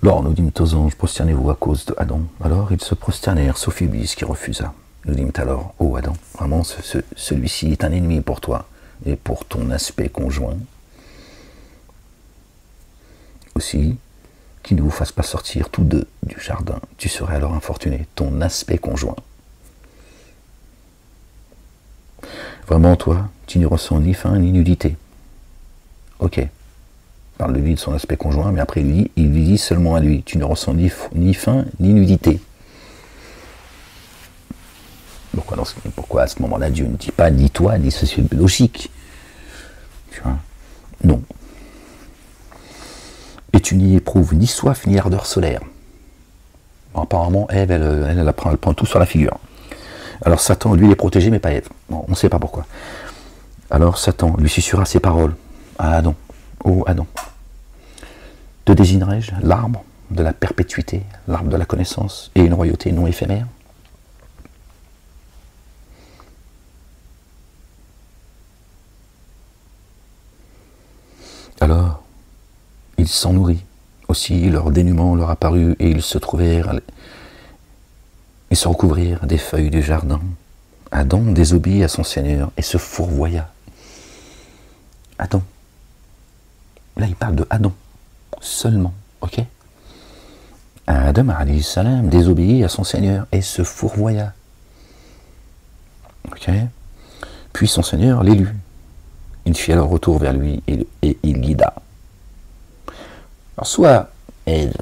Alors, nous dîmes aux anges, prosternez-vous à cause de Adam. Alors, ils se prosternèrent, sauf Iblis qui refusa. Nous dîmes alors, ô Adam, vraiment, celui-ci est un ennemi pour toi et pour ton aspect conjoint. Aussi, qu'il ne vous fasse pas sortir tous deux du jardin. Tu serais alors infortuné, ton aspect conjoint. Vraiment, toi, tu ne ressens ni faim ni nudité. Ok. Il parle de lui, de son aspect conjoint, mais après il lui dit seulement à lui, tu ne ressens ni faim ni nudité. Pourquoi à ce moment-là Dieu ne dit pas ni toi, ni ceci logique? Tu vois? Non. Et tu n'y éprouves ni soif ni ardeur solaire. Bon, apparemment, Ève, elle prend tout sur la figure. Alors Satan, lui, il est protégé, mais pas Ève. Bon, on ne sait pas pourquoi. Alors Satan lui susurra ces paroles à Adam. Ô Adam, te désignerai-je l'arbre de la perpétuité, l'arbre de la connaissance et une royauté non éphémère? Alors, il s'en nourrit. Aussi, leur dénuement leur apparut et ils se recouvrirent des feuilles du jardin. Adam désobéit à son Seigneur et se fourvoya. Adam. Là, il parle de Adam. Seulement. Ok? Adam, alayhi salam, désobéit à son Seigneur et se fourvoya. Ok? Puis son Seigneur l'élut. Il fit alors retour vers lui et il guida. Alors, soit Ève,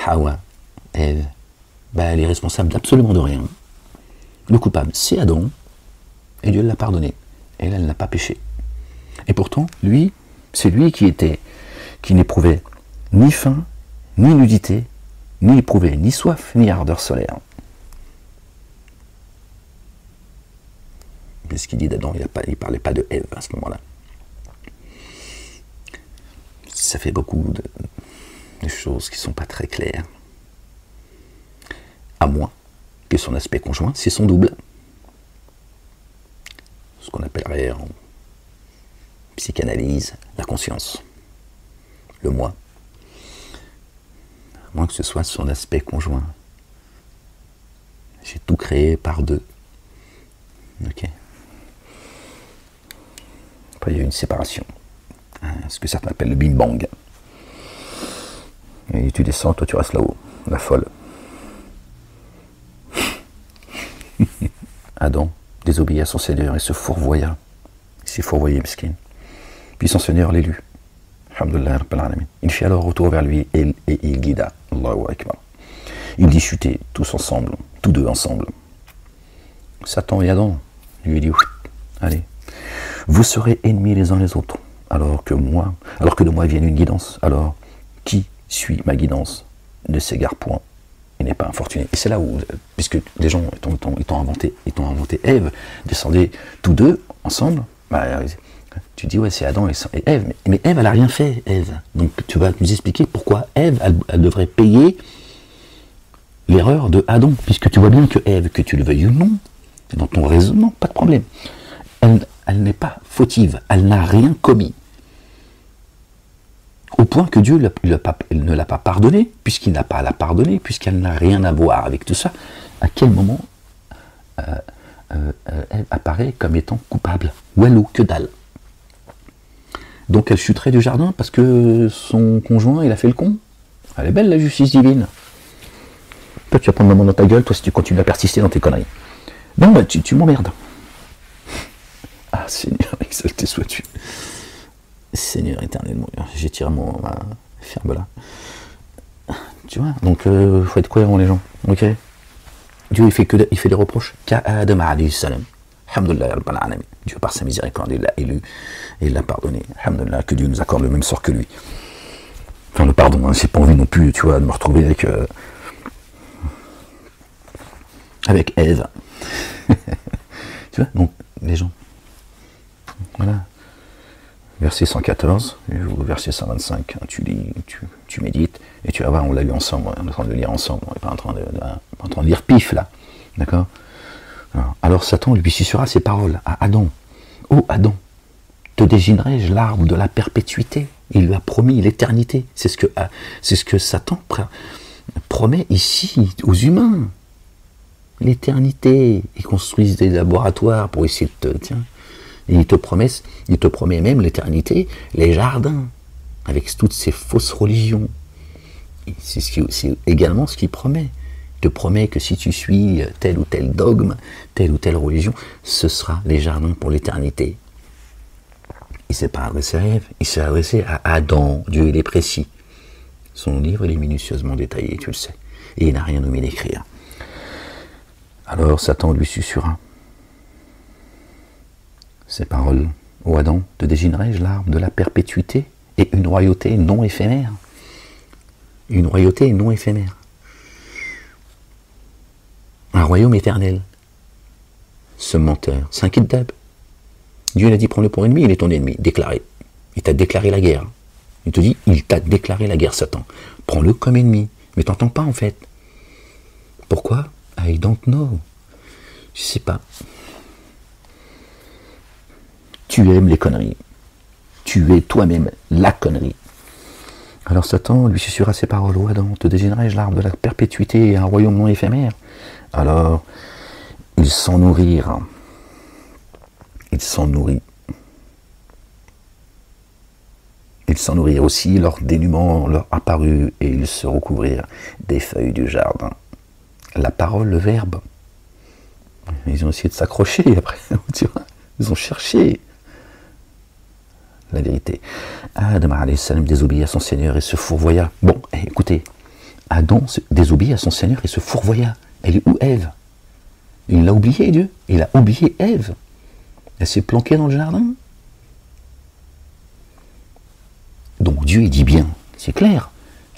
Hawa, Ève, elle est responsable d'absolument de rien. Le coupable, c'est Adam, et Dieu l'a pardonné. Elle n'a pas péché. Et pourtant, lui, c'est lui qui n'éprouvait ni faim, ni nudité, ni éprouvait ni soif, ni ardeur solaire. Mais ce qu'il dit d'Adam, il ne parlait pas de Ève à ce moment-là. Ça fait beaucoup de choses qui ne sont pas très claires. À moins que son aspect conjoint, c'est son double. Ce qu'on appellerait en psychanalyse la conscience. Le moi. À moins que ce soit son aspect conjoint. J'ai tout créé par deux. Ok. Après, il y a une séparation. Ce que certains appellent le Big Bang. Et tu descends, toi tu restes là-haut, la folle. Adam désobéit à son Seigneur et se fourvoya. Il s'est fourvoyé, miskin. Puis son Seigneur l'élut. Alhamdulillah Rabbil Alamin. Il fit alors retour vers lui et il guida. Allahu Akbar. Ils discutaient tous ensemble, tous deux ensemble. Satan et Adam lui dit, allez, vous serez ennemis les uns les autres. Alors que de moi vienne une guidance, alors qui suit ma guidance ne s'égare point et n'est pas infortuné. Et c'est là où, puisque les gens ils t'ont inventé Ève, descendaient tous deux ensemble, tu dis ouais c'est Adam et Ève, mais Ève elle n'a rien fait, Ève. Donc tu vas nous expliquer pourquoi Ève elle devrait payer l'erreur de Adam, puisque tu vois bien que Ève, que tu le veuilles ou non, dans ton raisonnement, pas de problème. Elle n'est pas fautive, elle n'a rien commis. Au point que Dieu ne l'a pas pardonné, puisqu'il n'a pas à la pardonner, puisqu'elle n'a rien à voir avec tout ça. À quel moment elle apparaît comme étant coupable? Walou, que dalle. Donc elle chuterait du jardin parce que son conjoint, il a fait le con. Elle est belle la justice divine. Toi tu vas prendre le monde dans ta gueule, toi si tu continues à persister dans tes conneries. Non, bah, tu m'emmerdes. Ah Seigneur, exalté sois-tu. Seigneur éternellement, j'étire mon ferme là. Tu vois, donc faut être cohérent les gens, ok? Dieu il fait des reproches qu'à Adam alayhi salam. Alhamdulillah Rabbil Alamin. Dieu par sa miséricorde il l'a élu et il l'a pardonné. Alhamdulillah, que Dieu nous accorde le même sort que lui. Enfin le pardon, hein, c'est pas envie non plus, tu vois, de me retrouver avec Ève. Tu vois, donc les gens. Voilà. Verset 114, verset 125, tu lis, tu médites, et tu vas voir, on l'a lu ensemble, on est en train de le lire ensemble, on n'est pas en train de lire pif là, d'accord? Alors Satan lui susurra ces paroles à Adam. Oh Adam, te désignerai-je l'arbre de la perpétuité? Il lui a promis l'éternité. C'est ce que Satan promet ici aux humains. L'éternité. Ils construisent des laboratoires pour essayer de te... Tiens. Et il te promet même l'éternité, les jardins, avec toutes ces fausses religions. C'est également ce qu'il promet. Il te promet que si tu suis tel ou tel dogme, telle ou telle religion, ce sera les jardins pour l'éternité. Il ne s'est pas adressé à Ève, il s'est adressé à Adam. Dieu, il est précis. Son livre, il est minutieusement détaillé, tu le sais. Et il n'a rien omis d'écrire. Alors Satan lui susurra ces paroles. Ô Adam, te désignerai-je l'arbre de la perpétuité et une royauté non éphémère? Une royauté non éphémère. Un royaume éternel. Ce menteur, c'est un kidnap. Dieu l'a dit, prends-le pour ennemi, il est ton ennemi, déclaré. Il t'a déclaré la guerre. Il te dit, il t'a déclaré la guerre, Satan. Prends-le comme ennemi. Mais t'entends pas, en fait. Pourquoi? I don't know. Je sais pas. Tu aimes les conneries. Tu es toi-même la connerie. Alors Satan lui susurra ces paroles. Ô Adam, te désignerai-je l'arbre de la perpétuité et un royaume non éphémère? Alors, ils s'en nourrirent. Ils s'en nourrirent. Ils s'en nourrirent aussi, leur dénûment leur apparut, et ils se recouvrirent des feuilles du jardin. La parole, le verbe. Ils ont essayé de s'accrocher après, tu vois. Ils ont cherché la vérité. Adam alayhi salam désobéit à son Seigneur et se fourvoya. Bon, écoutez, Adam désobéit à son Seigneur et se fourvoya. Elle est où Ève? Il l'a oublié, Dieu. Il a oublié Ève. Elle s'est planquée dans le jardin. Donc Dieu, il dit bien, c'est clair.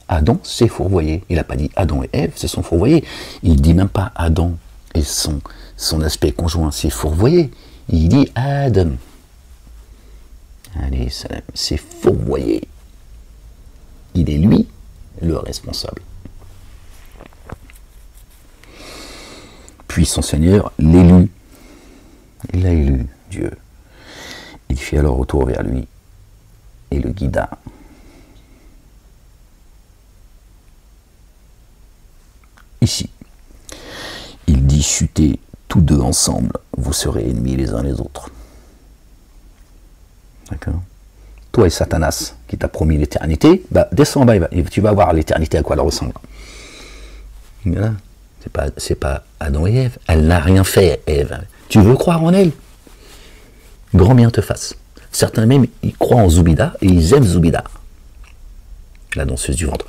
Adam s'est fourvoyé. Il n'a pas dit Adam et Ève se sont fourvoyés. Il ne dit même pas Adam et son aspect conjoint s'est fourvoyé. Il dit Adam. Allez, salam, s'est fourvoyé. Il est lui le responsable. Puis son Seigneur l'élut. Il l'a élu, Dieu. Il fit alors retour vers lui et le guida. Ici, il dit chutez tous deux ensemble, vous serez ennemis les uns les autres. D'accord? Toi et Satanas, qui t'a promis l'éternité, bah descends en bas, tu vas voir l'éternité à quoi elle ressemble. Voilà. C'est pas Adam et Ève. Elle n'a rien fait, Ève. Tu veux croire en elle? Grand bien te fasse. Certains même, ils croient en Zoubida et ils aiment Zoubida, la danseuse du ventre.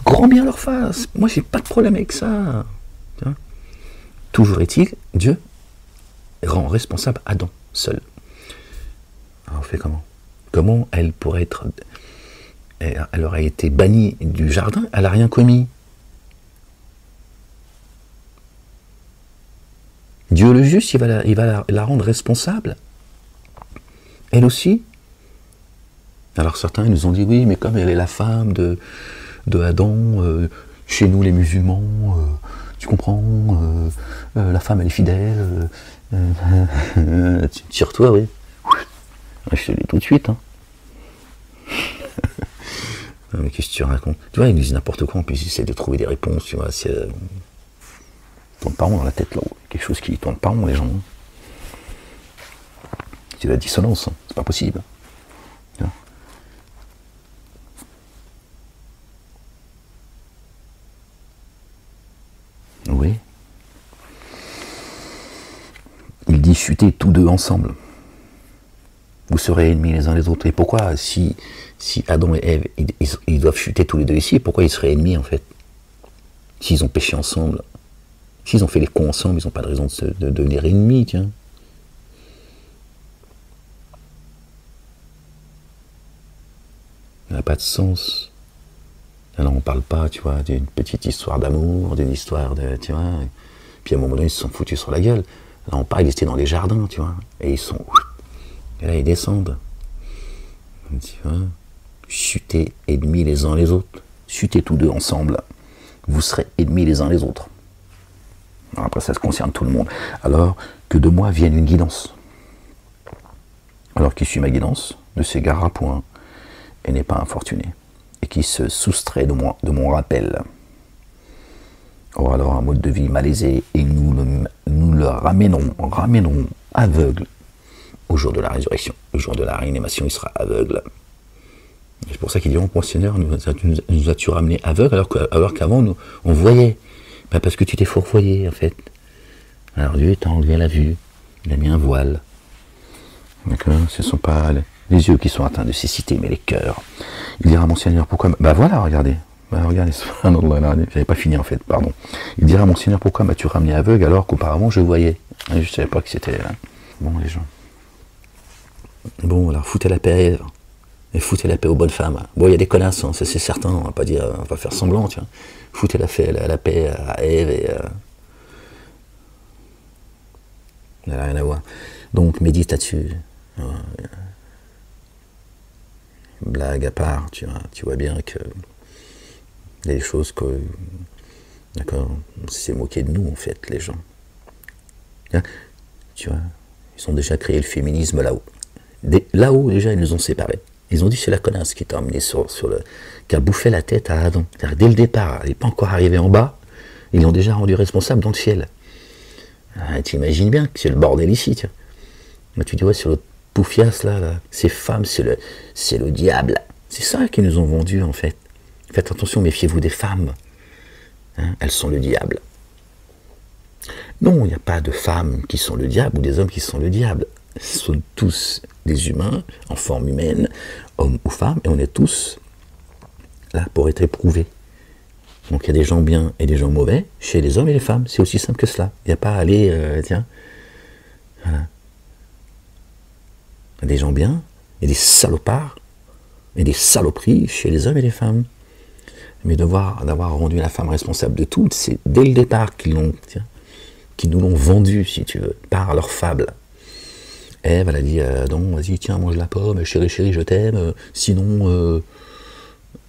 Grand bien leur fasse. Moi, j'ai pas de problème avec ça. Toujours est-il, Dieu rend responsable Adam seul. Alors, on fait comment? Comment elle pourrait être... Elle aurait été bannie du jardin, elle n'a rien commis. Dieu le juste, il va la rendre responsable. Elle aussi. Alors certains nous ont dit, oui, mais comme elle est la femme de Adam, chez nous les musulmans, tu comprends, la femme elle est fidèle, tire-toi, oui. Je te le dis tout de suite. Hein. Non, mais qu'est-ce que tu racontes? Tu vois, ils disent n'importe quoi, en plus ils essaient de trouver des réponses, tu vois, ils ne tournent pas rond dans la tête là, quelque chose qui ne tourne pas rond les gens. C'est la dissonance, hein. C'est pas possible. Oui. Il dit chutez tous deux ensemble. Vous serez ennemis les uns les autres. Et pourquoi, si Adam et Ève, ils doivent chuter tous les deux ici, pourquoi ils seraient ennemis en fait? S'ils ont péché ensemble, s'ils ont fait les cons ensemble, ils n'ont pas de raison de devenir ennemis, tiens. Ça n'a pas de sens. Alors on ne parle pas, tu vois, d'une petite histoire d'amour, d'une histoire de, tu vois. Puis à un moment donné, ils se sont foutus sur la gueule. Là on parle, ils étaient dans les jardins, tu vois. Et ils sont... Et là ils descendent. Tu vois, chutez ennemis les uns les autres. Chutez tous deux ensemble. Vous serez ennemis les uns les autres. Alors après ça se concerne tout le monde. Alors que de moi vienne une guidance. Alors qui suit ma guidance ne s'égarera point. et n'est pas infortuné, et qui se soustrait de mon rappel, aura alors un mode de vie malaisé, et nous le ramènerons aveugle au jour de la résurrection. Le jour de la réanimation, il sera aveugle. C'est pour ça qu'ils diront, moi Seigneur, nous as-tu ramené aveugle alors qu'avant, on voyait. Ben parce que tu t'es fourvoyé, en fait. Alors Dieu t'a enlevé la vue, il a mis un voile. D'accord. Ce ne sont pas les yeux qui sont atteints de cécité, mais les cœurs. Il dira, mon Seigneur, pourquoi... Ben voilà, regardez. Regardez, j'avais pas fini en fait, pardon. Il dira, mon Seigneur, pourquoi m'as-tu ramené aveugle alors qu'auparavant je voyais? Je ne savais pas que c'était... Bon, les gens. Bon, alors foutez la paix, et foutez la paix aux bonnes femmes. Bon, il y a des connasses, hein, ça c'est certain, on va pas dire, on va faire semblant, tu vois. Foutez la paix à Ève et... ça n'a rien à voir. Donc, médite là-dessus. Blague à part, tu vois bien que il y a des choses que, d'accord, c'est moqué de nous en fait, les gens. Hein, tu vois, ils ont déjà créé le féminisme là-haut. Là-haut déjà ils nous ont séparés. Ils ont dit c'est la connasse qui t'a emmené qui a bouffé la tête à Adam. Dès le départ, elle n'est pas encore arrivée en bas, ils l'ont déjà rendu responsable dans le ciel. Ah, tu imagines bien que c'est le bordel ici, tiens. Mais tu dis ouais, sur le poufias là, ces femmes, c'est le diable. C'est ça qu'ils nous ont vendu en fait. Faites attention, méfiez-vous des femmes. Hein, elles sont le diable. Non, il n'y a pas de femmes qui sont le diable ou des hommes qui sont le diable. Ce sont tous des humains en forme humaine, hommes ou femmes, et on est tous là pour être éprouvés. Donc il y a des gens bien et des gens mauvais chez les hommes et les femmes. C'est aussi simple que cela. Il n'y a pas à aller, tiens, voilà. Il y a des gens bien et des salopards et des saloperies chez les hommes et les femmes. Mais d'avoir rendu la femme responsable de tout, c'est dès le départ qu'ils nous l'ont vendu, si tu veux, par leur fable. Ève, elle a dit, non, vas-y, tiens, mange la pomme, chérie, je t'aime, sinon,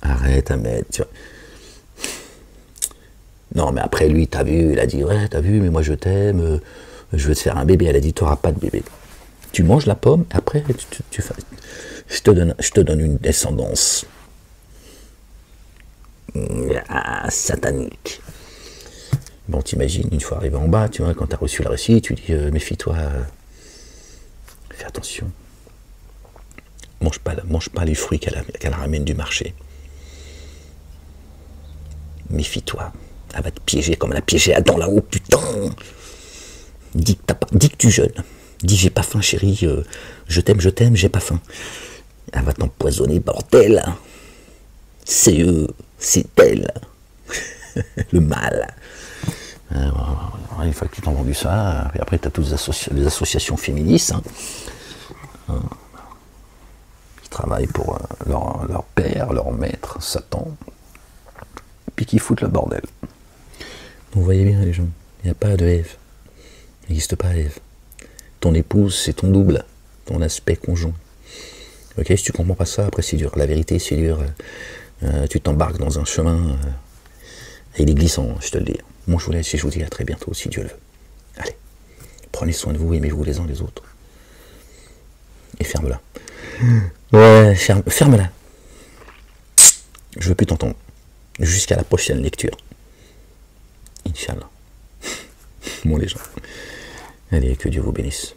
arrête, Ahmed, tu vois. Non, mais après, lui, t'as vu, il a dit, ouais, t'as vu, mais moi, je t'aime, je veux te faire un bébé. Elle a dit, t'auras pas de bébé. Tu manges la pomme, après, je te donne une descendance. Satanique. Bon, t'imagines, une fois arrivé en bas, tu vois, quand t'as reçu le récit, tu dis, méfie-toi, fais attention. Mange pas les fruits qu'elle ramène du marché. Méfie-toi. Elle va te piéger comme elle a piégé Adam là-haut, putain. Dis que tu jeûnes. Dis, j'ai pas faim, chérie, je t'aime, j'ai pas faim. Elle va t'empoisonner, bordel. C'est eux, c'est elle. Le mal. Une fois que tu t'en vendu ça, et après tu as toutes les associations féministes qui travaillent pour leur père, leur maître, Satan, puis qui foutent le bordel. Vous voyez bien les gens, il n'y a pas de Ève. Il n'existe pas Ève. Ton épouse, c'est ton double, ton aspect conjoint. Ok, si tu comprends pas ça, après c'est dur. La vérité, c'est dur. Tu t'embarques dans un chemin et il est glissant, je te le dis. Moi, je vous laisse et je vous dis à très bientôt, si Dieu le veut. Allez, prenez soin de vous, aimez-vous les uns les autres. Et ferme-la. Ouais, ferme-la. Je veux plus t'entendre. Jusqu'à la prochaine lecture. Inch'Allah. Bon, les gens. Allez, que Dieu vous bénisse.